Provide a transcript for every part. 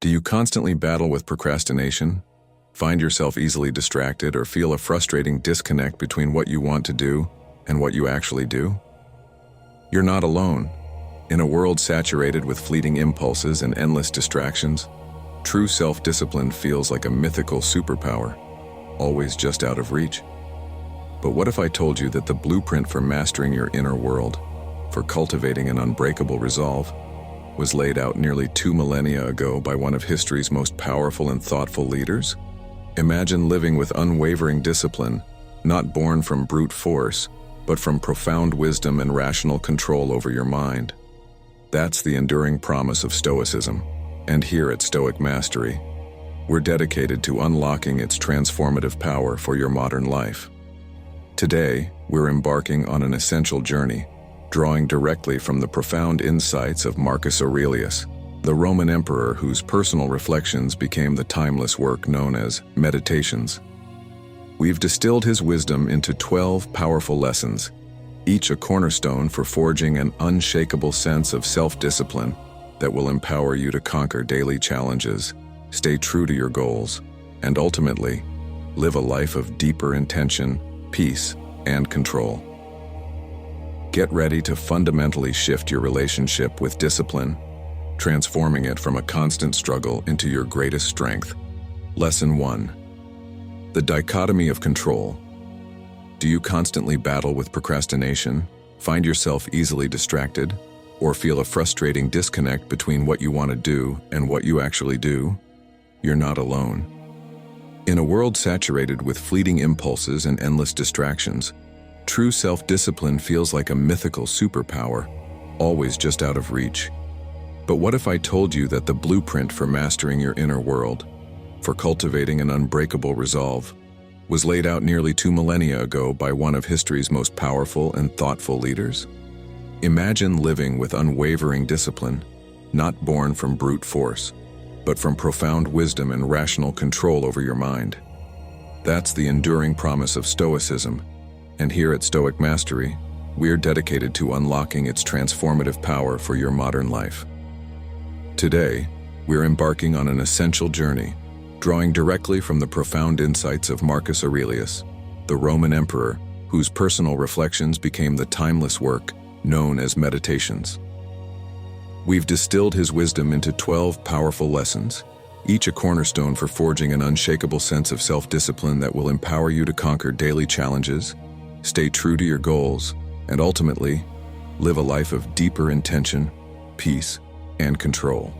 Do you constantly battle with procrastination? Find yourself easily distracted or feel a frustrating disconnect between what you want to do and what you actually do? You're not alone. In a world saturated with fleeting impulses and endless distractions, true self-discipline feels like a mythical superpower, always just out of reach. But what if I told you that the blueprint for mastering your inner world, for cultivating an unbreakable resolve, was laid out nearly 2 millennia ago by one of history's most powerful and thoughtful leaders? Imagine living with unwavering discipline, not born from brute force, but from profound wisdom and rational control over your mind. That's the enduring promise of Stoicism, and here at Stoic Mastery, we're dedicated to unlocking its transformative power for your modern life. Today, we're embarking on an essential journey, drawing directly from the profound insights of Marcus Aurelius, the Roman emperor whose personal reflections became the timeless work known as Meditations. We've distilled his wisdom into 12 powerful lessons, each a cornerstone for forging an unshakable sense of self-discipline that will empower you to conquer daily challenges, stay true to your goals, and ultimately, live a life of deeper intention, peace, and control. Get ready to fundamentally shift your relationship with discipline, transforming it from a constant struggle into your greatest strength. Lesson 1. The dichotomy of control. Do you constantly battle with procrastination, find yourself easily distracted, or feel a frustrating disconnect between what you want to do and what you actually do? You're not alone. In a world saturated with fleeting impulses and endless distractions, true self-discipline feels like a mythical superpower, always just out of reach. But what if I told you that the blueprint for mastering your inner world, for cultivating an unbreakable resolve, was laid out nearly 2 millennia ago by one of history's most powerful and thoughtful leaders? Imagine living with unwavering discipline, not born from brute force, but from profound wisdom and rational control over your mind. That's the enduring promise of Stoicism, and here at Stoic Mastery, we're dedicated to unlocking its transformative power for your modern life. Today, we're embarking on an essential journey, drawing directly from the profound insights of Marcus Aurelius, the Roman emperor whose personal reflections became the timeless work known as Meditations. We've distilled his wisdom into 12 powerful lessons, each a cornerstone for forging an unshakable sense of self-discipline that will empower you to conquer daily challenges, stay true to your goals, and ultimately, live a life of deeper intention, peace, and control.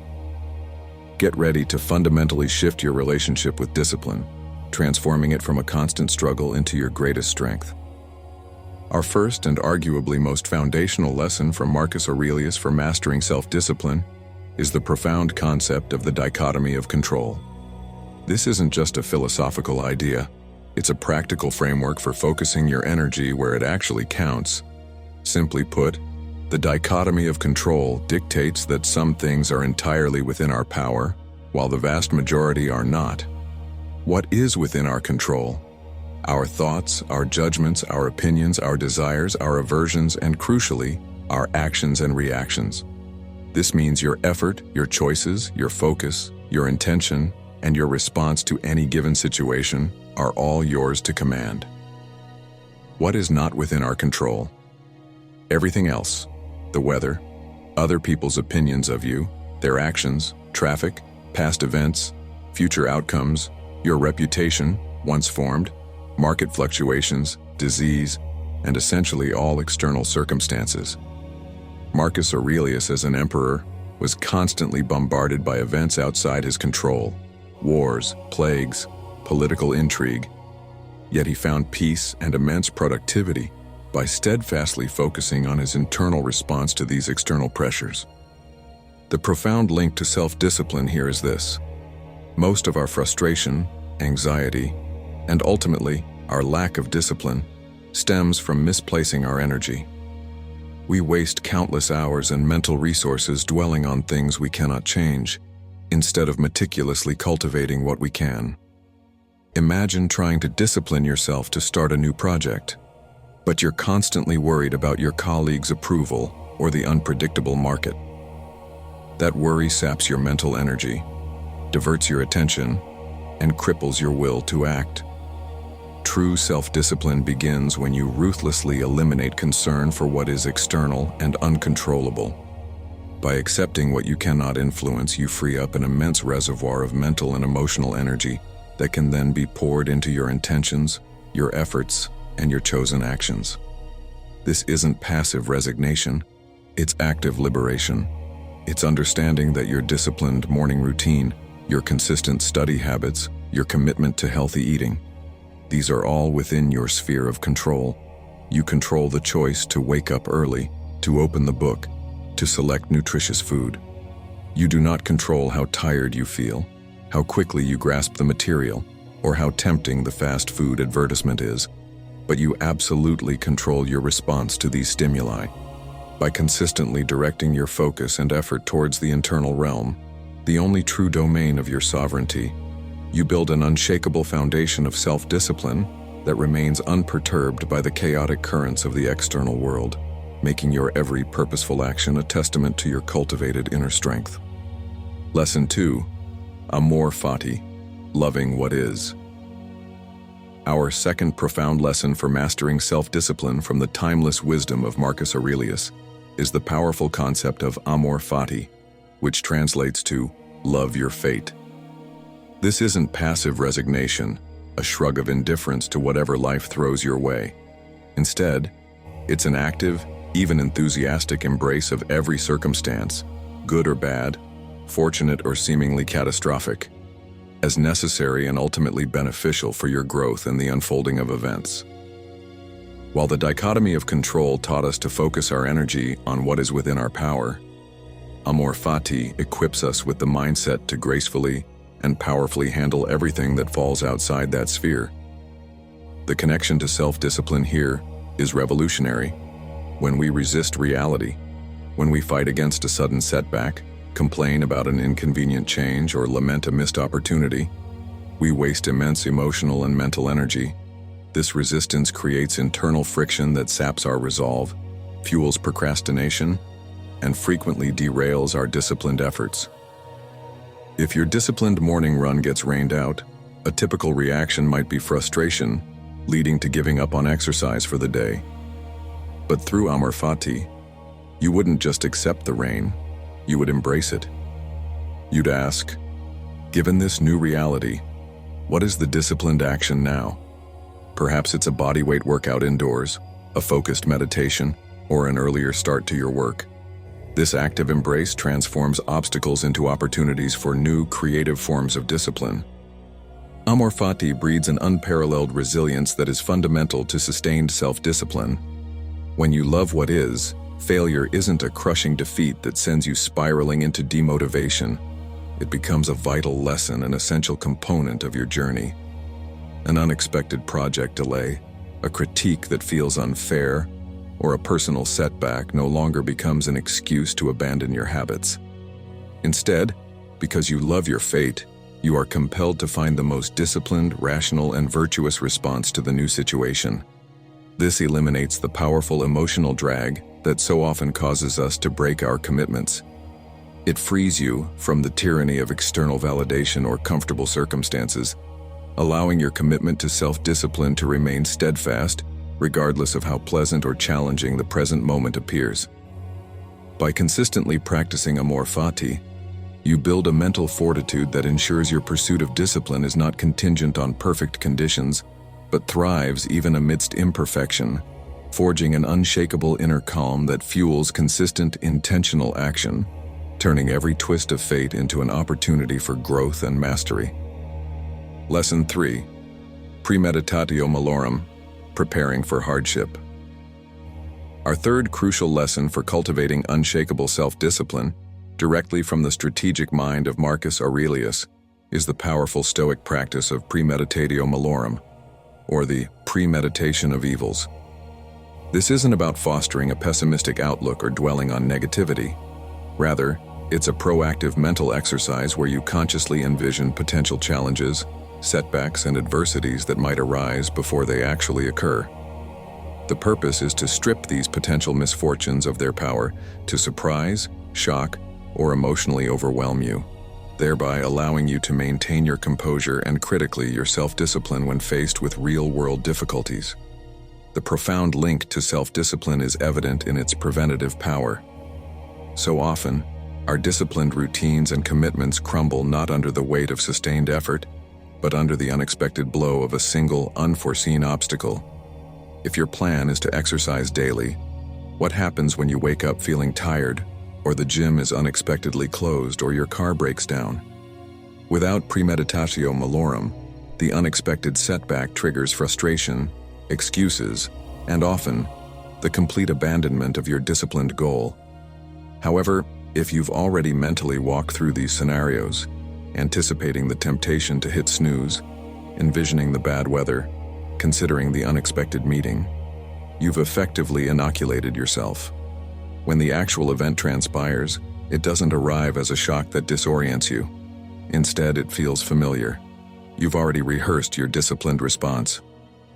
Get ready to fundamentally shift your relationship with discipline, transforming it from a constant struggle into your greatest strength. Our first and arguably most foundational lesson from Marcus Aurelius for mastering self-discipline is the profound concept of the dichotomy of control. This isn't just a philosophical idea, it's a practical framework for focusing your energy where it actually counts. Simply put, the dichotomy of control dictates that some things are entirely within our power, while the vast majority are not. What is within our control? Our thoughts, our judgments, our opinions, our desires, our aversions, and crucially, our actions and reactions. This means your effort, your choices, your focus, your intention, and your response to any given situation are all yours to command. What is not within our control? Everything else. The weather, other people's opinions of you, their actions, traffic, past events, future outcomes, your reputation, once formed, market fluctuations, disease, and essentially all external circumstances. Marcus Aurelius, as an emperor, was constantly bombarded by events outside his control, wars, plagues, political intrigue. Yet he found peace and immense productivity by steadfastly focusing on his internal response to these external pressures. The profound link to self-discipline here is this: most of our frustration, anxiety, and ultimately our lack of discipline stems from misplacing our energy. We waste countless hours and mental resources dwelling on things we cannot change, instead of meticulously cultivating what we can. Imagine trying to discipline yourself to start a new project, but you're constantly worried about your colleagues' approval or the unpredictable market. That worry saps your mental energy, diverts your attention, and cripples your will to act. True self-discipline begins when you ruthlessly eliminate concern for what is external and uncontrollable. By accepting what you cannot influence, you free up an immense reservoir of mental and emotional energy that can then be poured into your intentions, your efforts, and your chosen actions. This isn't passive resignation, it's active liberation. It's understanding that your disciplined morning routine, your consistent study habits, your commitment to healthy eating, these are all within your sphere of control. You control the choice to wake up early, to open the book, to select nutritious food. You do not control how tired you feel, how quickly you grasp the material, or how tempting the fast food advertisement is, but you absolutely control your response to these stimuli. By consistently directing your focus and effort towards the internal realm, the only true domain of your sovereignty, you build an unshakable foundation of self-discipline that remains unperturbed by the chaotic currents of the external world, making your every purposeful action a testament to your cultivated inner strength. Lesson 2. Amor fati, loving what is. Our second profound lesson for mastering self-discipline from the timeless wisdom of Marcus Aurelius is the powerful concept of amor fati, which translates to love your fate. This isn't passive resignation, a shrug of indifference to whatever life throws your way. Instead, it's an active, even enthusiastic embrace of every circumstance, good or bad, fortunate or seemingly catastrophic, as necessary and ultimately beneficial for your growth in the unfolding of events. While the dichotomy of control taught us to focus our energy on what is within our power, amor fati equips us with the mindset to gracefully and powerfully handle everything that falls outside that sphere. The connection to self-discipline here is revolutionary. When we resist reality, when we fight against a sudden setback, complain about an inconvenient change, or lament a missed opportunity, we waste immense emotional and mental energy. This resistance creates internal friction that saps our resolve, fuels procrastination, and frequently derails our disciplined efforts. If your disciplined morning run gets rained out, a typical reaction might be frustration, leading to giving up on exercise for the day. But through amor fati, you wouldn't just accept the rain, you would embrace it. You'd ask, given this new reality, what is the disciplined action now? Perhaps it's a bodyweight workout indoors, a focused meditation, or an earlier start to your work. This active embrace transforms obstacles into opportunities for new, creative forms of discipline. Amor fati breeds an unparalleled resilience that is fundamental to sustained self-discipline. When you love what is, failure isn't a crushing defeat that sends you spiraling into demotivation. It becomes a vital lesson, an essential component of your journey. An unexpected project delay, a critique that feels unfair, or a personal setback no longer becomes an excuse to abandon your habits. Instead, because you love your fate, you are compelled to find the most disciplined, rational, and virtuous response to the new situation. This eliminates the powerful emotional drag that so often causes us to break our commitments. It frees you from the tyranny of external validation or comfortable circumstances, allowing your commitment to self-discipline to remain steadfast, regardless of how pleasant or challenging the present moment appears. By consistently practicing amor fati, you build a mental fortitude that ensures your pursuit of discipline is not contingent on perfect conditions, but thrives even amidst imperfection, forging an unshakable inner calm that fuels consistent, intentional action, turning every twist of fate into an opportunity for growth and mastery. Lesson 3. Premeditatio malorum, preparing for hardship. Our third crucial lesson for cultivating unshakable self-discipline, directly from the strategic mind of Marcus Aurelius, is the powerful Stoic practice of premeditatio malorum, or the premeditation of evils. This isn't about fostering a pessimistic outlook or dwelling on negativity. Rather, it's a proactive mental exercise where you consciously envision potential challenges, setbacks, and adversities that might arise before they actually occur. The purpose is to strip these potential misfortunes of their power to surprise, shock, or emotionally overwhelm you. thereby allowing you to maintain your composure and critically your self-discipline when faced with real-world difficulties. The profound link to self-discipline is evident in its preventative power. So often, our disciplined routines and commitments crumble not under the weight of sustained effort, but under the unexpected blow of a single, unforeseen obstacle. If your plan is to exercise daily, what happens when you wake up feeling tired, or the gym is unexpectedly closed, or your car breaks down? Without premeditatio malorum, the unexpected setback triggers frustration, excuses, and often, the complete abandonment of your disciplined goal. However, if you've already mentally walked through these scenarios, anticipating the temptation to hit snooze, envisioning the bad weather, considering the unexpected meeting, you've effectively inoculated yourself. When the actual event transpires, it doesn't arrive as a shock that disorients you. Instead, it feels familiar. You've already rehearsed your disciplined response.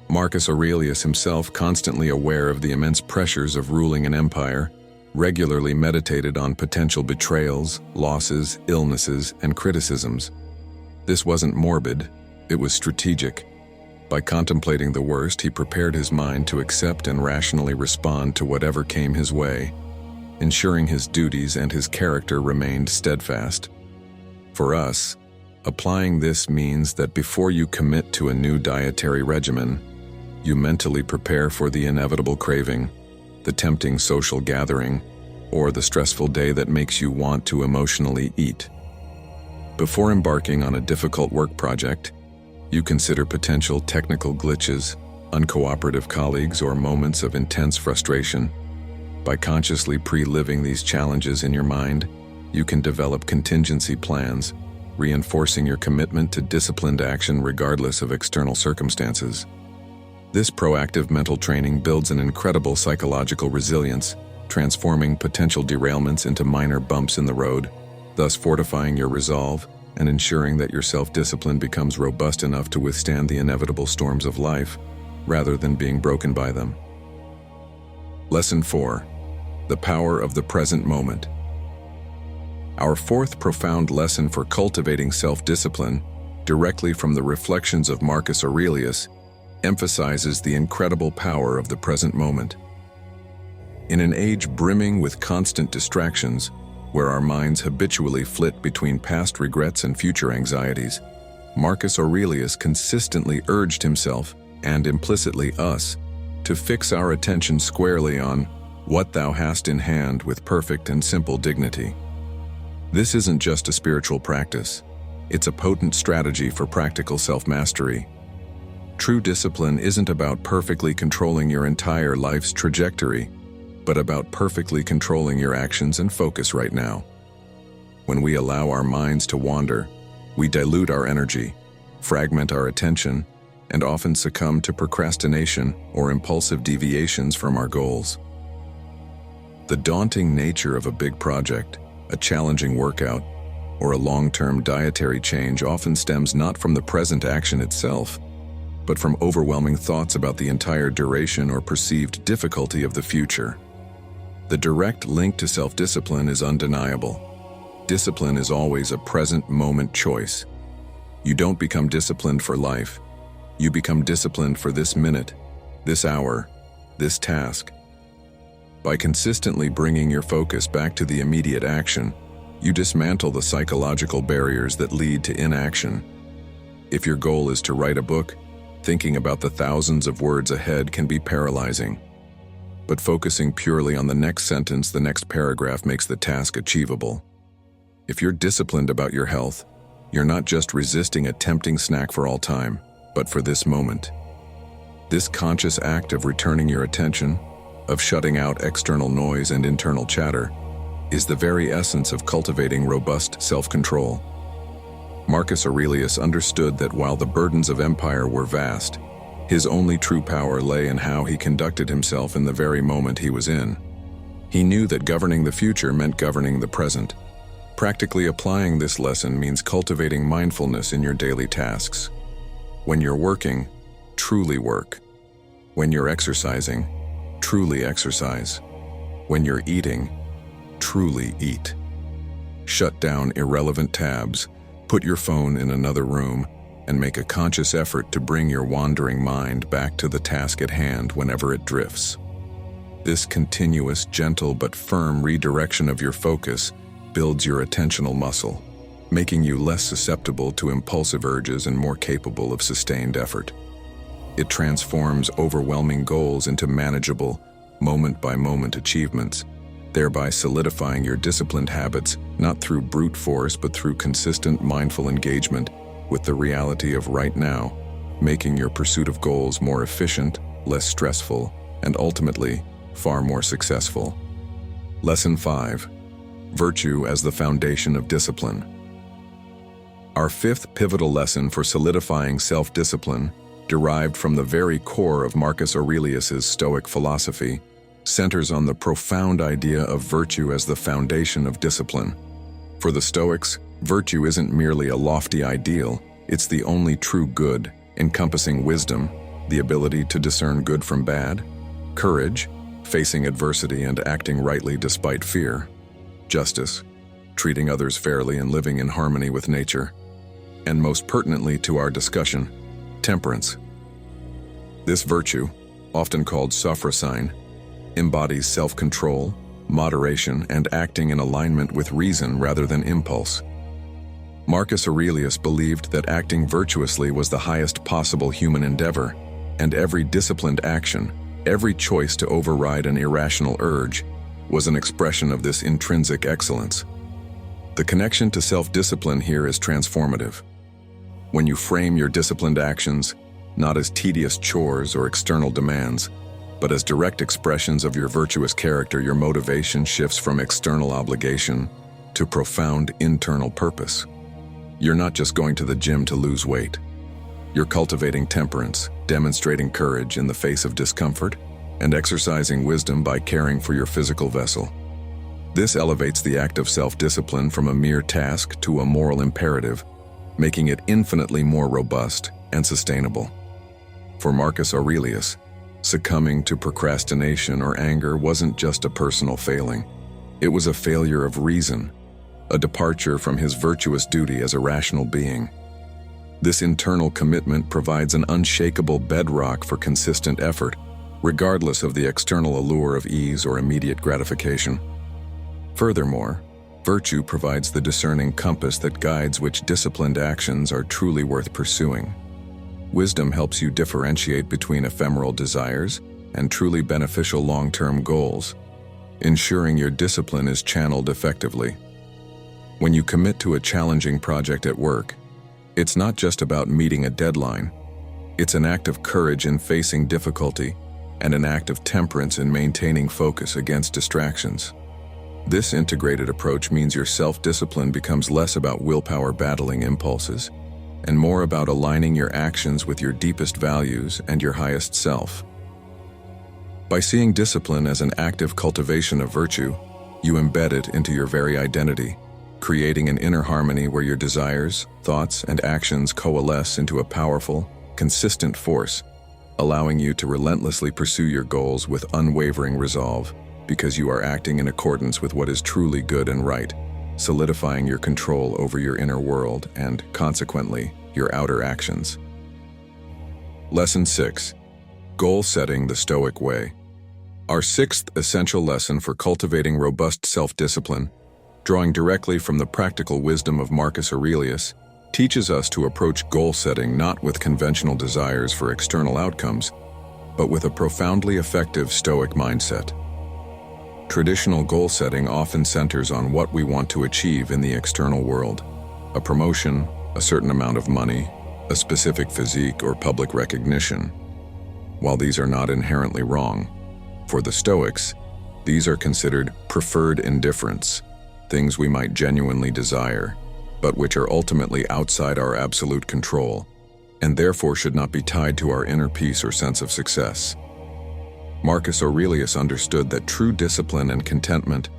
Marcus Aurelius, himself constantly aware of the immense pressures of ruling an empire, regularly meditated on potential betrayals, losses, illnesses, and criticisms. This wasn't morbid, it was strategic. By contemplating the worst, he prepared his mind to accept and rationally respond to whatever came his way, ensuring his duties and his character remained steadfast. For us, applying this means that before you commit to a new dietary regimen, you mentally prepare for the inevitable craving, the tempting social gathering, or the stressful day that makes you want to emotionally eat. Before embarking on a difficult work project, you consider potential technical glitches, uncooperative colleagues, or moments of intense frustration. By consciously pre-living these challenges in your mind, you can develop contingency plans, reinforcing your commitment to disciplined action regardless of external circumstances. This proactive mental training builds an incredible psychological resilience, transforming potential derailments into minor bumps in the road, thus fortifying your resolve and ensuring that your self-discipline becomes robust enough to withstand the inevitable storms of life, rather than being broken by them. Lesson 4. The power of the present moment. Our fourth profound lesson for cultivating self-discipline, directly from the reflections of Marcus Aurelius, emphasizes the incredible power of the present moment. In an age brimming with constant distractions, where our minds habitually flit between past regrets and future anxieties, Marcus Aurelius consistently urged himself, and implicitly us, to fix our attention squarely on what thou hast in hand with perfect and simple dignity. This isn't just a spiritual practice, it's a potent strategy for practical self-mastery. True discipline isn't about perfectly controlling your entire life's trajectory, but about perfectly controlling your actions and focus right now. When we allow our minds to wander, we dilute our energy, fragment our attention, and often succumb to procrastination or impulsive deviations from our goals. The daunting nature of a big project, a challenging workout, or a long-term dietary change often stems not from the present action itself, but from overwhelming thoughts about the entire duration or perceived difficulty of the future. The direct link to self-discipline is undeniable. Discipline is always a present moment choice. You don't become disciplined for life. You become disciplined for this minute, this hour, this task. By consistently bringing your focus back to the immediate action, you dismantle the psychological barriers that lead to inaction. If your goal is to write a book, thinking about the thousands of words ahead can be paralyzing. But focusing purely on the next sentence, the next paragraph makes the task achievable. If you're disciplined about your health, you're not just resisting a tempting snack for all time, but for this moment. This conscious act of returning your attention, of shutting out external noise and internal chatter, is the very essence of cultivating robust self-control. Marcus Aurelius understood that while the burdens of empire were vast, his only true power lay in how he conducted himself in the very moment he was in. He knew that governing the future meant governing the present. Practically applying this lesson means cultivating mindfulness in your daily tasks. When you're working, truly work. When you're exercising, truly exercise. When you're eating, truly eat. Shut down irrelevant tabs, put your phone in another room, and make a conscious effort to bring your wandering mind back to the task at hand whenever it drifts. This continuous, gentle but firm redirection of your focus builds your attentional muscle, making you less susceptible to impulsive urges and more capable of sustained effort. It transforms overwhelming goals into manageable, moment-by-moment achievements, thereby solidifying your disciplined habits not through brute force but through consistent mindful engagement with the reality of right now, making your pursuit of goals more efficient, less stressful, and ultimately, far more successful. Lesson 5. Virtue as the foundation of discipline. Our fifth pivotal lesson for solidifying self-discipline, derived from the very core of Marcus Aurelius's Stoic philosophy, centers on the profound idea of virtue as the foundation of discipline. For the Stoics, virtue isn't merely a lofty ideal, it's the only true good, encompassing wisdom, the ability to discern good from bad, courage, facing adversity and acting rightly despite fear, justice, treating others fairly and living in harmony with nature, and most pertinently to our discussion, temperance. This virtue, often called sophrosyne, embodies self-control, moderation, and acting in alignment with reason rather than impulse. Marcus Aurelius believed that acting virtuously was the highest possible human endeavor, and every disciplined action, every choice to override an irrational urge, was an expression of this intrinsic excellence. The connection to self-discipline here is transformative. When you frame your disciplined actions, not as tedious chores or external demands, but as direct expressions of your virtuous character, your motivation shifts from external obligation to profound internal purpose. You're not just going to the gym to lose weight. You're cultivating temperance, demonstrating courage in the face of discomfort, and exercising wisdom by caring for your physical vessel. This elevates the act of self-discipline from a mere task to a moral imperative, making it infinitely more robust and sustainable. For Marcus Aurelius, succumbing to procrastination or anger wasn't just a personal failing. It was a failure of reason, a departure from his virtuous duty as a rational being. This internal commitment provides an unshakable bedrock for consistent effort, regardless of the external allure of ease or immediate gratification. Furthermore, virtue provides the discerning compass that guides which disciplined actions are truly worth pursuing. Wisdom helps you differentiate between ephemeral desires and truly beneficial long-term goals, ensuring your discipline is channeled effectively. When you commit to a challenging project at work, it's not just about meeting a deadline. It's an act of courage in facing difficulty and an act of temperance in maintaining focus against distractions. This integrated approach means your self-discipline becomes less about willpower battling impulses and more about aligning your actions with your deepest values and your highest self. By seeing discipline as an active cultivation of virtue, you embed it into your very identity, creating an inner harmony where your desires, thoughts, and actions coalesce into a powerful, consistent force, allowing you to relentlessly pursue your goals with unwavering resolve, because you are acting in accordance with what is truly good and right, solidifying your control over your inner world and, consequently, your outer actions. Lesson 6. Goal setting the Stoic way. Our sixth essential lesson for cultivating robust self-discipline, drawing directly from the practical wisdom of Marcus Aurelius, teaches us to approach goal setting not with conventional desires for external outcomes, but with a profoundly effective Stoic mindset. Traditional goal setting often centers on what we want to achieve in the external world: a promotion, a certain amount of money, a specific physique, or public recognition. While these are not inherently wrong, for the Stoics, these are considered preferred indifference, things we might genuinely desire, but which are ultimately outside our absolute control, and therefore should not be tied to our inner peace or sense of success. Marcus Aurelius understood that true discipline and contentment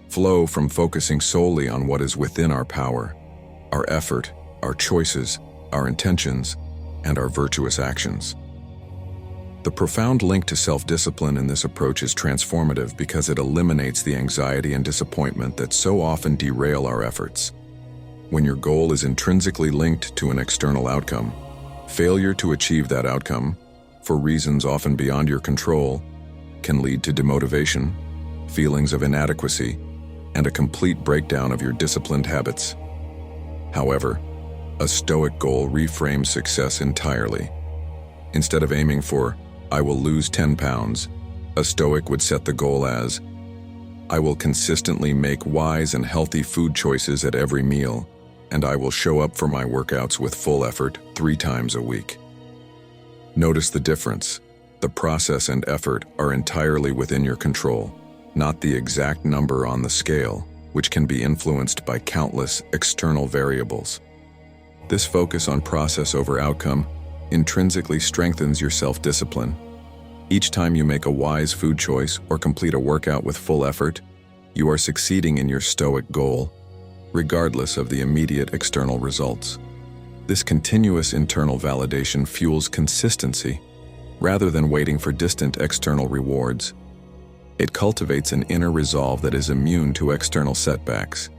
flow from focusing solely on what is within our power, our effort, our choices, our intentions, and our virtuous actions. The profound link to self-discipline in this approach is transformative because it eliminates the anxiety and disappointment that so often derail our efforts. When your goal is intrinsically linked to an external outcome, failure to achieve that outcome, for reasons often beyond your control, can lead to demotivation, feelings of inadequacy, and a complete breakdown of your disciplined habits. However, a Stoic goal reframes success entirely. Instead of aiming for, "I will lose 10 pounds," a Stoic would set the goal as, "I will consistently make wise and healthy food choices at every meal, and I will show up for my workouts with full effort 3 times a week." Notice the difference. The process and effort are entirely within your control, not the exact number on the scale, which can be influenced by countless external variables. This focus on process over outcome intrinsically strengthens your self-discipline. Each time you make a wise food choice or complete a workout with full effort, you are succeeding in your Stoic goal, regardless of the immediate external results. This continuous internal validation fuels consistency, rather than waiting for distant external rewards. It cultivates an inner resolve that is immune to external setbacks.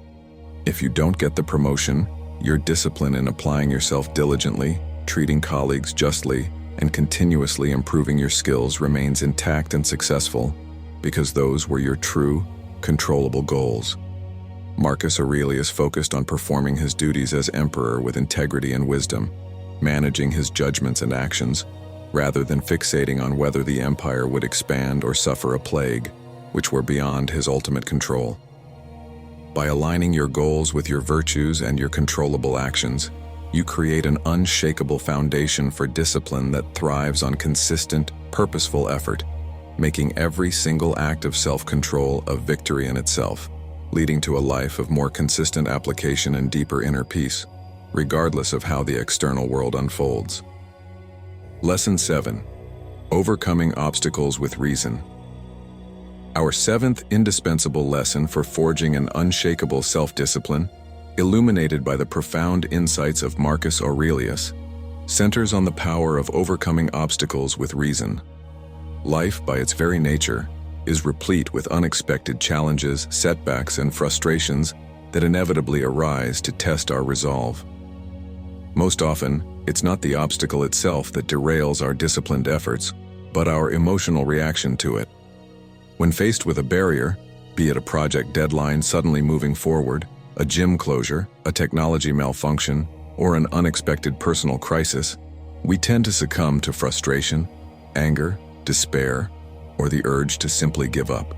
If you don't get the promotion, your discipline in applying yourself diligently, treating colleagues justly, and continuously improving your skills remains intact and successful, because those were your true, controllable goals. Marcus Aurelius focused on performing his duties as emperor with integrity and wisdom, managing his judgments and actions, rather than fixating on whether the empire would expand or suffer a plague, which were beyond his ultimate control. By aligning your goals with your virtues and your controllable actions, you create an unshakable foundation for discipline that thrives on consistent, purposeful effort, making every single act of self-control a victory in itself, leading to a life of more consistent application and deeper inner peace, regardless of how the external world unfolds. Lesson 7. Overcoming obstacles with reason. Our 7th indispensable lesson for forging an unshakable self-discipline, illuminated by the profound insights of Marcus Aurelius, centers on the power of overcoming obstacles with reason. Life, by its very nature, is replete with unexpected challenges, setbacks, and frustrations that inevitably arise to test our resolve. Most often, it's not the obstacle itself that derails our disciplined efforts, but our emotional reaction to it. When faced with a barrier, be it a project deadline suddenly moving forward, a gym closure, a technology malfunction, or an unexpected personal crisis, we tend to succumb to frustration, anger, despair, or the urge to simply give up.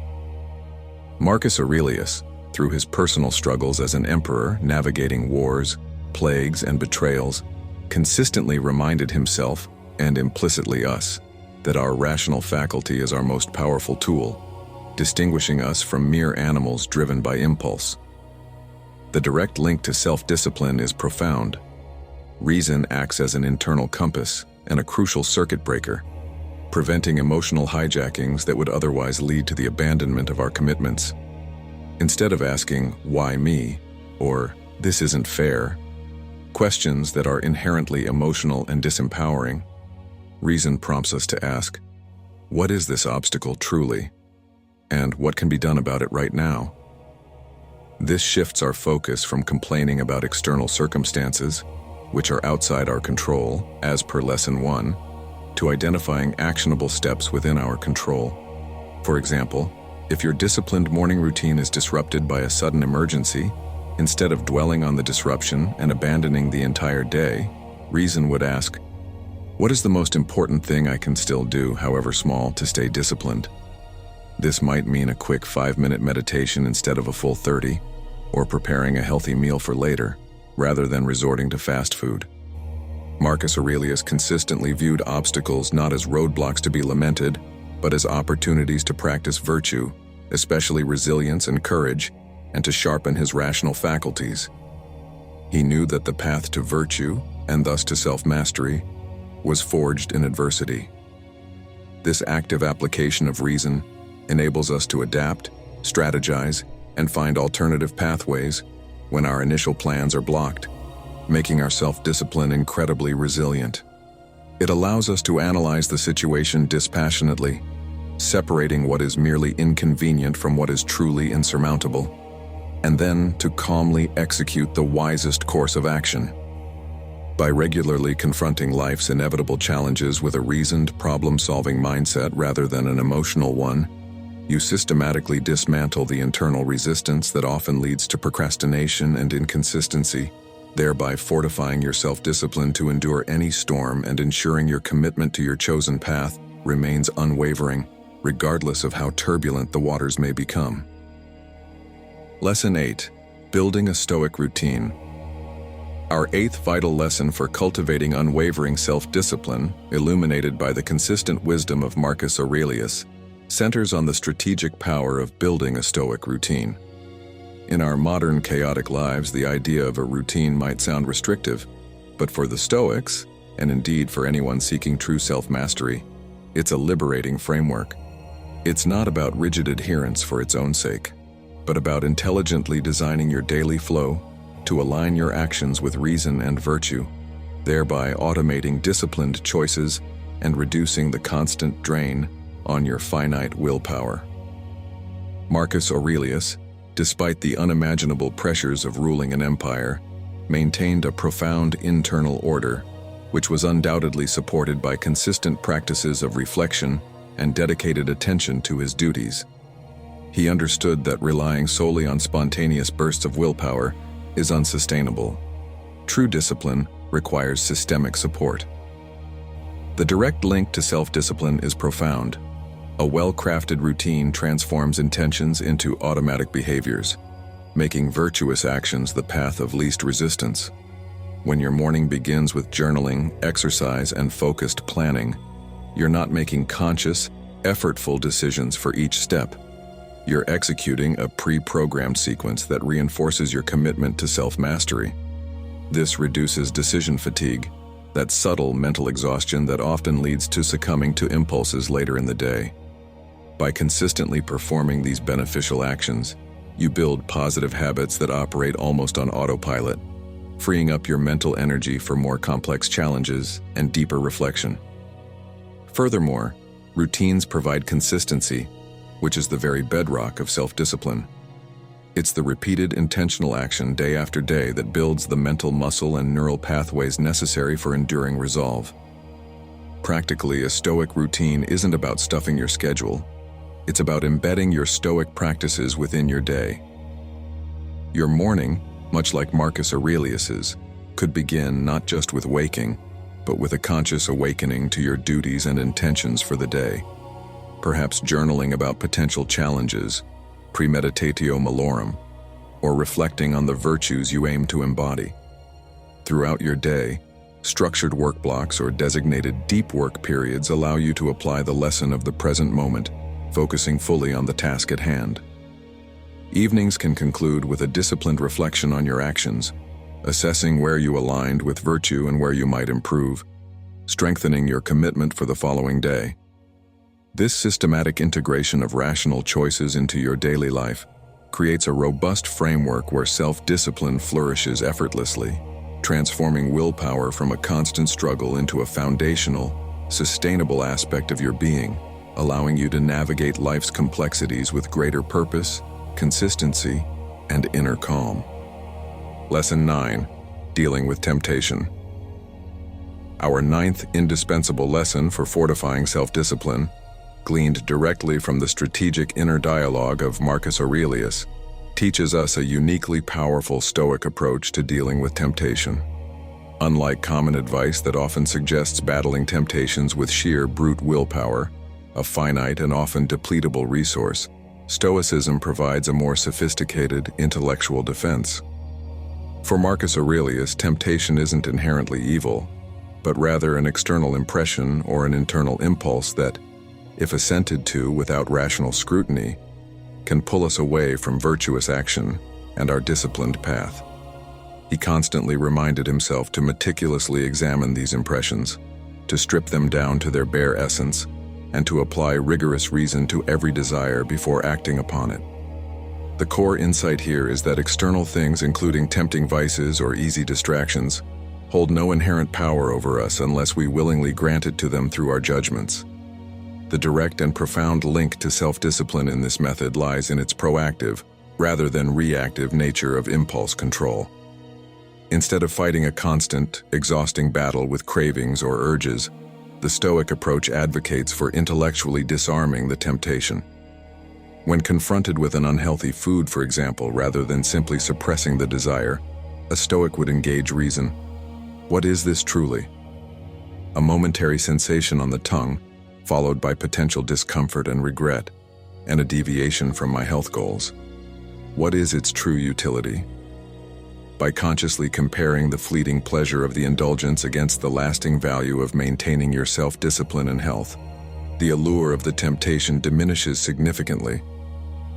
Marcus Aurelius, through his personal struggles as an emperor navigating wars, plagues, and betrayals, consistently reminded himself, and implicitly us, that our rational faculty is our most powerful tool, distinguishing us from mere animals driven by impulse. The direct link to self-discipline is profound. Reason acts as an internal compass and a crucial circuit breaker, preventing emotional hijackings that would otherwise lead to the abandonment of our commitments. Instead of asking, "Why me?" or "This isn't fair," questions that are inherently emotional and disempowering, reason prompts us to ask, "What is this obstacle truly? And what can be done about it right now?" This shifts our focus from complaining about external circumstances, which are outside our control, as per Lesson 1, to identifying actionable steps within our control. For example, if your disciplined morning routine is disrupted by a sudden emergency, instead of dwelling on the disruption and abandoning the entire day, reason would ask, "What is the most important thing I can still do, however small, to stay disciplined?" This might mean a quick 5-minute meditation instead of a full 30, or preparing a healthy meal for later, rather than resorting to fast food. Marcus Aurelius consistently viewed obstacles not as roadblocks to be lamented, but as opportunities to practice virtue, especially resilience and courage, and to sharpen his rational faculties. He knew that the path to virtue, and thus to self-mastery, was forged in adversity. This active application of reason enables us to adapt, strategize, and find alternative pathways when our initial plans are blocked, making our self-discipline incredibly resilient. It allows us to analyze the situation dispassionately, separating what is merely inconvenient from what is truly insurmountable, and then to calmly execute the wisest course of action. By regularly confronting life's inevitable challenges with a reasoned, problem-solving mindset rather than an emotional one, you systematically dismantle the internal resistance that often leads to procrastination and inconsistency, thereby fortifying your self-discipline to endure any storm and ensuring your commitment to your chosen path remains unwavering, regardless of how turbulent the waters may become. Lesson 8. Building a Stoic Routine. Our eighth vital lesson for cultivating unwavering self-discipline, illuminated by the consistent wisdom of Marcus Aurelius, centers on the strategic power of building a Stoic routine. In our modern chaotic lives, the idea of a routine might sound restrictive, but for the Stoics, and indeed for anyone seeking true self-mastery, it's a liberating framework. It's not about rigid adherence for its own sake, but about intelligently designing your daily flow to align your actions with reason and virtue, thereby automating disciplined choices and reducing the constant drain on your finite willpower. Marcus Aurelius, despite the unimaginable pressures of ruling an empire, maintained a profound internal order, which was undoubtedly supported by consistent practices of reflection and dedicated attention to his duties. He understood that relying solely on spontaneous bursts of willpower is unsustainable. True discipline requires systemic support. The direct link to self-discipline is profound. A well-crafted routine transforms intentions into automatic behaviors, making virtuous actions the path of least resistance. When your morning begins with journaling, exercise, and focused planning, you're not making conscious, effortful decisions for each step. You're executing a pre-programmed sequence that reinforces your commitment to self-mastery. This reduces decision fatigue, that subtle mental exhaustion that often leads to succumbing to impulses later in the day. By consistently performing these beneficial actions, you build positive habits that operate almost on autopilot, freeing up your mental energy for more complex challenges and deeper reflection. Furthermore, routines provide consistency, which is the very bedrock of self-discipline. It's the repeated intentional action day after day that builds the mental muscle and neural pathways necessary for enduring resolve. Practically, a Stoic routine isn't about stuffing your schedule. It's about embedding your Stoic practices within your day. Your morning, much like Marcus Aurelius's, could begin not just with waking, but with a conscious awakening to your duties and intentions for the day. Perhaps journaling about potential challenges, premeditatio malorum, or reflecting on the virtues you aim to embody. Throughout your day, structured work blocks or designated deep work periods allow you to apply the lesson of the present moment, focusing fully on the task at hand. Evenings can conclude with a disciplined reflection on your actions, assessing where you aligned with virtue and where you might improve, strengthening your commitment for the following day. This systematic integration of rational choices into your daily life creates a robust framework where self-discipline flourishes effortlessly, transforming willpower from a constant struggle into a foundational, sustainable aspect of your being, allowing you to navigate life's complexities with greater purpose, consistency, and inner calm. Lesson 9. Dealing with temptation. Our ninth indispensable lesson for fortifying self-discipline, gleaned directly from the strategic inner dialogue of Marcus Aurelius, teaches us a uniquely powerful Stoic approach to dealing with temptation. Unlike common advice that often suggests battling temptations with sheer brute willpower, a finite and often depletable resource, Stoicism provides a more sophisticated intellectual defense. For Marcus Aurelius, temptation isn't inherently evil, but rather an external impression or an internal impulse that, if assented to without rational scrutiny, can pull us away from virtuous action and our disciplined path. He constantly reminded himself to meticulously examine these impressions, to strip them down to their bare essence, and to apply rigorous reason to every desire before acting upon it. The core insight here is that external things, including tempting vices or easy distractions, hold no inherent power over us unless we willingly grant it to them through our judgments. The direct and profound link to self-discipline in this method lies in its proactive, rather than reactive nature of impulse control. Instead of fighting a constant, exhausting battle with cravings or urges, the Stoic approach advocates for intellectually disarming the temptation. When confronted with an unhealthy food, for example, rather than simply suppressing the desire, a Stoic would engage reason. What is this truly? A momentary sensation on the tongue, followed by potential discomfort and regret, and a deviation from my health goals. What is its true utility? By consciously comparing the fleeting pleasure of the indulgence against the lasting value of maintaining your self-discipline and health, the allure of the temptation diminishes significantly.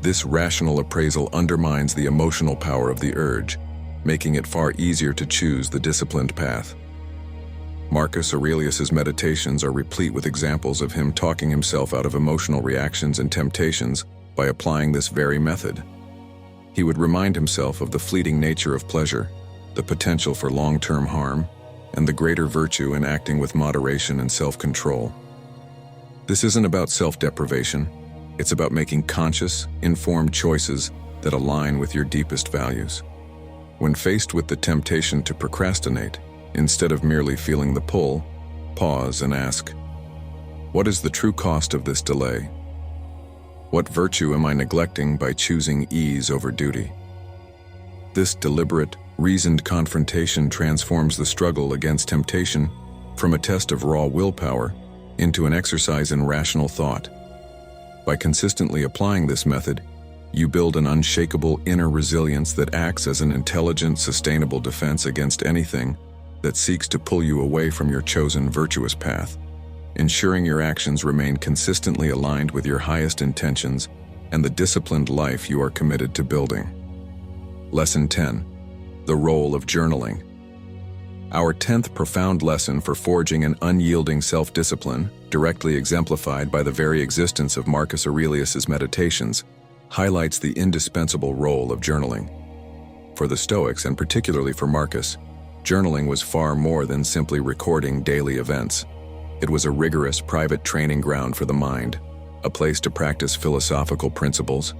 This rational appraisal undermines the emotional power of the urge, making it far easier to choose the disciplined path. Marcus Aurelius's meditations are replete with examples of him talking himself out of emotional reactions and temptations by applying this very method. He would remind himself of the fleeting nature of pleasure, the potential for long-term harm, and the greater virtue in acting with moderation and self-control. This isn't about self-deprivation, it's about making conscious, informed choices that align with your deepest values. When faced with the temptation to procrastinate, instead of merely feeling the pull, pause and ask, what is the true cost of this delay? What virtue am I neglecting by choosing ease over duty? This deliberate, reasoned confrontation transforms the struggle against temptation from a test of raw willpower into an exercise in rational thought. By consistently applying this method, you build an unshakable inner resilience that acts as an intelligent, sustainable defense against anything that seeks to pull you away from your chosen virtuous path, ensuring your actions remain consistently aligned with your highest intentions and the disciplined life you are committed to building. Lesson 10. The role of journaling. Our 10th profound lesson for forging an unyielding self-discipline, directly exemplified by the very existence of Marcus Aurelius's meditations, highlights the indispensable role of journaling. For the Stoics, and particularly for Marcus, journaling was far more than simply recording daily events. It was a rigorous, private training ground for the mind, a place to practice philosophical principles,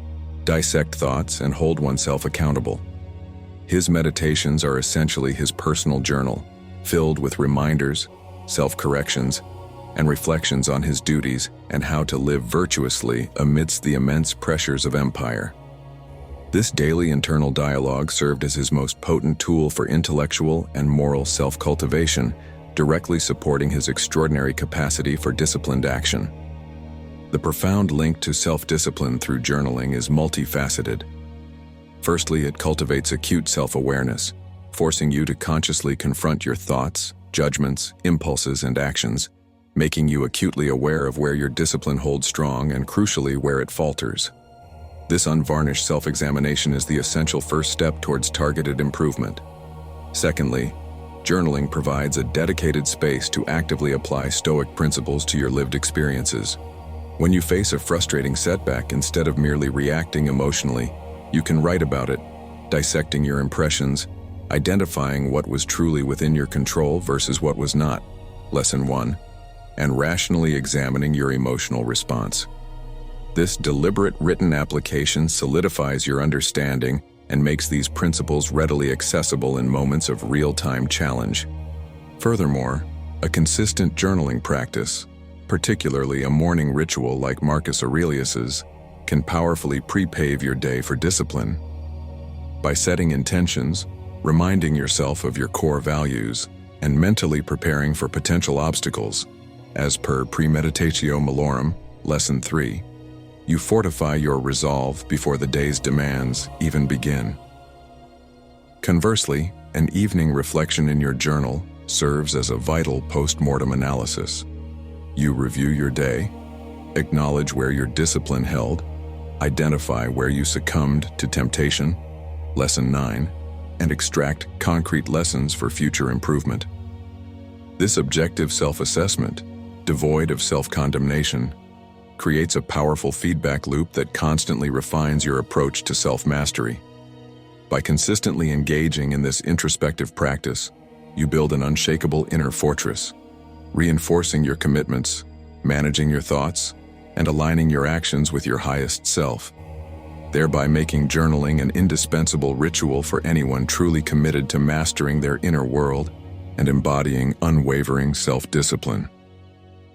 dissect thoughts, and hold oneself accountable. His meditations are essentially his personal journal, filled with reminders, self-corrections, and reflections on his duties and how to live virtuously amidst the immense pressures of empire. This daily internal dialogue served as his most potent tool for intellectual and moral self-cultivation, directly supporting his extraordinary capacity for disciplined action. The profound link to self-discipline through journaling is multifaceted. Firstly, it cultivates acute self-awareness, forcing you to consciously confront your thoughts, judgments, impulses, and actions, making you acutely aware of where your discipline holds strong and, crucially, where it falters. This unvarnished self-examination is the essential first step towards targeted improvement. Secondly, journaling provides a dedicated space to actively apply Stoic principles to your lived experiences. When you face a frustrating setback, instead of merely reacting emotionally, you can write about it, dissecting your impressions, identifying what was truly within your control versus what was not, Lesson 1, and rationally examining your emotional response. This deliberate written application solidifies your understanding and makes these principles readily accessible in moments of real-time challenge. Furthermore, a consistent journaling practice, particularly a morning ritual like Marcus Aurelius's, can powerfully prepave your day for discipline. By setting intentions, reminding yourself of your core values, and mentally preparing for potential obstacles, as per Premeditatio Malorum, Lesson 3, you fortify your resolve before the day's demands even begin. Conversely, an evening reflection in your journal serves as a vital post-mortem analysis. You review your day, acknowledge where your discipline held, identify where you succumbed to temptation, Lesson 9, and extract concrete lessons for future improvement. This objective self-assessment, devoid of self-condemnation, creates a powerful feedback loop that constantly refines your approach to self-mastery. By consistently engaging in this introspective practice, you build an unshakable inner fortress, reinforcing your commitments, managing your thoughts, and aligning your actions with your highest self, thereby making journaling an indispensable ritual for anyone truly committed to mastering their inner world and embodying unwavering self-discipline.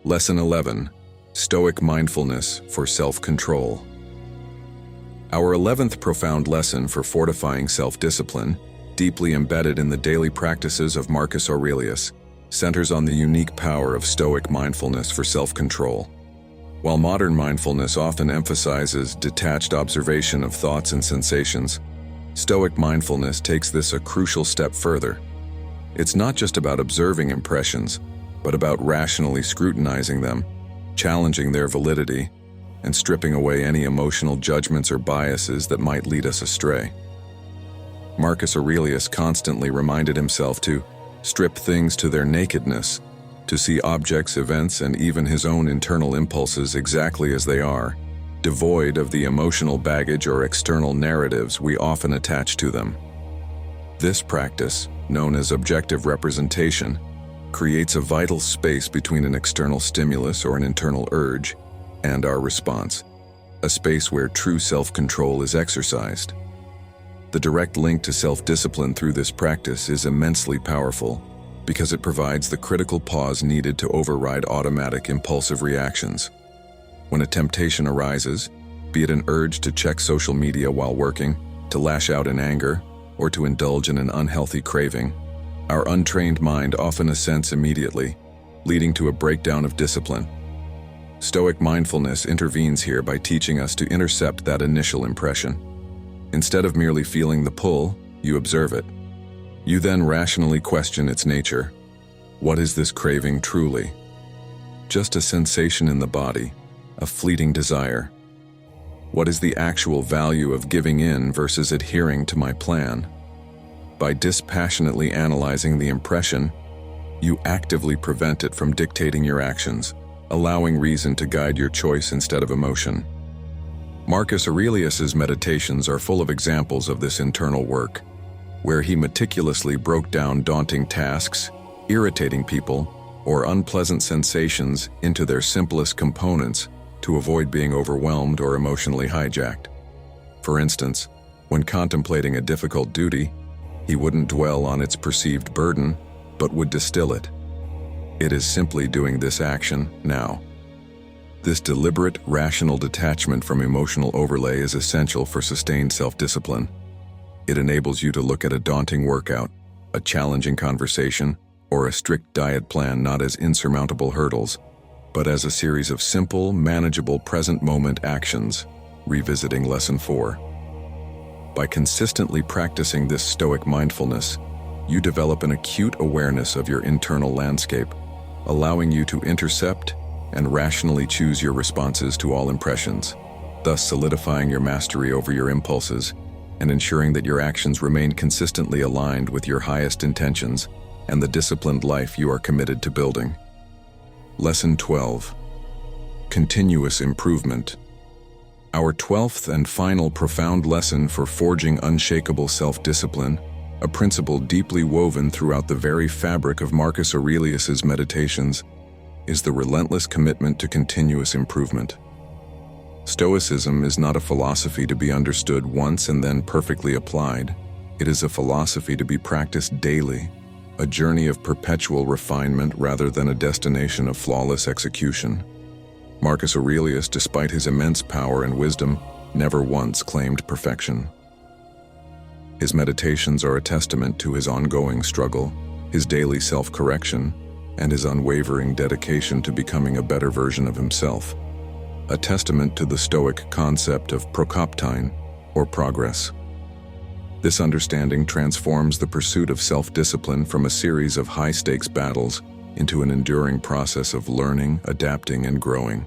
Lesson 11. Stoic Mindfulness for Self-Control. Our 11th profound lesson for fortifying self-discipline, deeply embedded in the daily practices of Marcus Aurelius, centers on the unique power of Stoic mindfulness for self-control. While modern mindfulness often emphasizes detached observation of thoughts and sensations, Stoic mindfulness takes this a crucial step further. It's not just about observing impressions, but about rationally scrutinizing them, challenging their validity, and stripping away any emotional judgments or biases that might lead us astray. Marcus Aurelius constantly reminded himself to strip things to their nakedness, to see objects, events, and even his own internal impulses exactly as they are, devoid of the emotional baggage or external narratives we often attach to them. This practice, known as objective representation, creates a vital space between an external stimulus or an internal urge and our response, a space where true self-control is exercised. The direct link to self-discipline through this practice is immensely powerful because it provides the critical pause needed to override automatic impulsive reactions. When a temptation arises, be it an urge to check social media while working, to lash out in anger, or to indulge in an unhealthy craving, our untrained mind often assents immediately, leading to a breakdown of discipline. Stoic mindfulness intervenes here by teaching us to intercept that initial impression. Instead of merely feeling the pull, you observe it. You then rationally question its nature. What is this craving truly? Just a sensation in the body, a fleeting desire. What is the actual value of giving in versus adhering to my plan? By dispassionately analyzing the impression, you actively prevent it from dictating your actions, allowing reason to guide your choice instead of emotion. Marcus Aurelius's meditations are full of examples of this internal work, where he meticulously broke down daunting tasks, irritating people, or unpleasant sensations into their simplest components to avoid being overwhelmed or emotionally hijacked. For instance, when contemplating a difficult duty, he wouldn't dwell on its perceived burden, but would distill it. It is simply doing this action now. This deliberate, rational detachment from emotional overlay is essential for sustained self-discipline. It enables you to look at a daunting workout, a challenging conversation, or a strict diet plan not as insurmountable hurdles, but as a series of simple, manageable present-moment actions, revisiting Lesson 4. By consistently practicing this Stoic mindfulness, you develop an acute awareness of your internal landscape, allowing you to intercept and rationally choose your responses to all impressions, thus solidifying your mastery over your impulses and ensuring that your actions remain consistently aligned with your highest intentions and the disciplined life you are committed to building. Lesson 12. Continuous improvement. Our 12th and final profound lesson for forging unshakable self-discipline, a principle deeply woven throughout the very fabric of Marcus Aurelius's meditations, is the relentless commitment to continuous improvement. Stoicism is not a philosophy to be understood once and then perfectly applied. It is a philosophy to be practiced daily, a journey of perpetual refinement rather than a destination of flawless execution. Marcus Aurelius, despite his immense power and wisdom, never once claimed perfection. His meditations are a testament to his ongoing struggle, his daily self-correction, and his unwavering dedication to becoming a better version of himself. A testament to the Stoic concept of Procrastination, or progress. This understanding transforms the pursuit of self-discipline from a series of high-stakes battles into an enduring process of learning, adapting, and growing.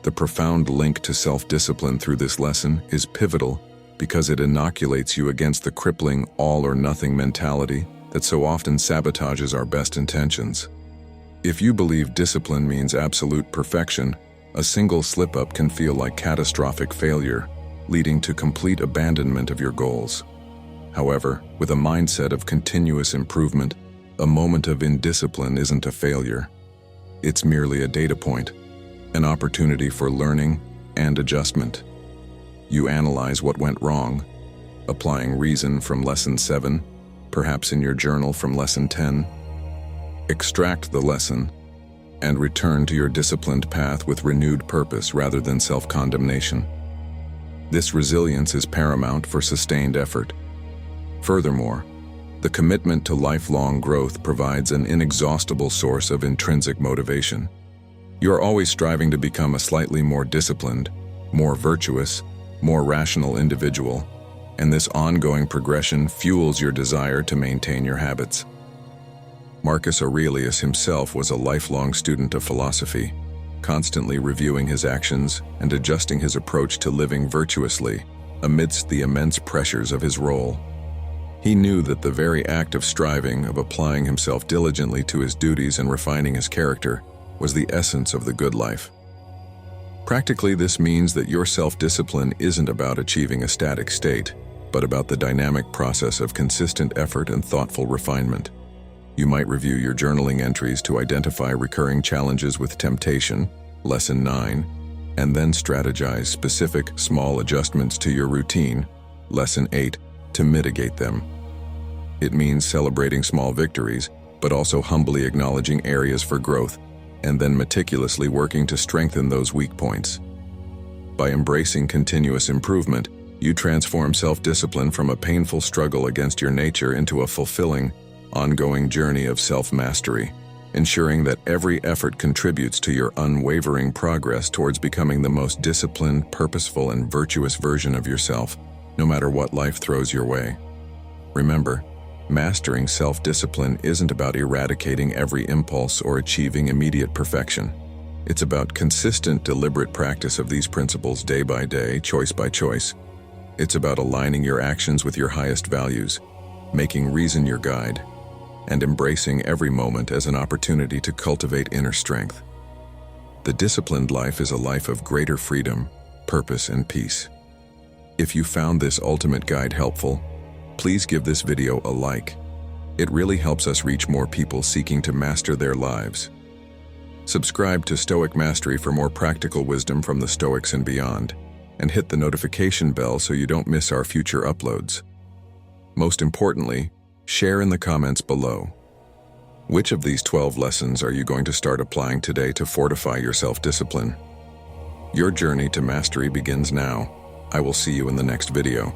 The profound link to self-discipline through this lesson is pivotal because it inoculates you against the crippling all-or-nothing mentality that so often sabotages our best intentions. If you believe discipline means absolute perfection, a single slip-up can feel like catastrophic failure, leading to complete abandonment of your goals. However, with a mindset of continuous improvement, A moment of indiscipline isn't a failure. It's merely a data point, an opportunity for learning and adjustment. You analyze what went wrong, applying reason from lesson 7, perhaps in your journal from lesson 10. Extract the lesson and return to your disciplined path with renewed purpose rather than self-condemnation. This resilience is paramount for sustained effort. Furthermore, the commitment to lifelong growth provides an inexhaustible source of intrinsic motivation. You are always striving to become a slightly more disciplined, more virtuous, more rational individual, and this ongoing progression fuels your desire to maintain your habits. Marcus Aurelius himself was a lifelong student of philosophy, constantly reviewing his actions and adjusting his approach to living virtuously amidst the immense pressures of his role. He knew that the very act of striving, of applying himself diligently to his duties and refining his character, was the essence of the good life. Practically, this means that your self-discipline isn't about achieving a static state, but about the dynamic process of consistent effort and thoughtful refinement. You might review your journaling entries to identify recurring challenges with temptation, lesson 9, and then strategize specific small adjustments to your routine, lesson 8, to mitigate them. It means celebrating small victories, but also humbly acknowledging areas for growth, and then meticulously working to strengthen those weak points. By embracing continuous improvement, you transform self-discipline from a painful struggle against your nature into a fulfilling, ongoing journey of self-mastery, ensuring that every effort contributes to your unwavering progress towards becoming the most disciplined, purposeful, and virtuous version of yourself, no matter what life throws your way. Remember, mastering self-discipline isn't about eradicating every impulse or achieving immediate perfection. It's about consistent, deliberate practice of these principles day by day, choice by choice. It's about aligning your actions with your highest values, making reason your guide, and embracing every moment as an opportunity to cultivate inner strength. The disciplined life is a life of greater freedom, purpose, and peace. If you found this ultimate guide helpful, please give this video a like. It really helps us reach more people seeking to master their lives. Subscribe to Stoic Mastery for more practical wisdom from the Stoics and beyond, and hit the notification bell so you don't miss our future uploads. Most importantly, share in the comments below. Which of these 12 lessons are you going to start applying today to fortify your self-discipline? Your journey to mastery begins now. I will see you in the next video.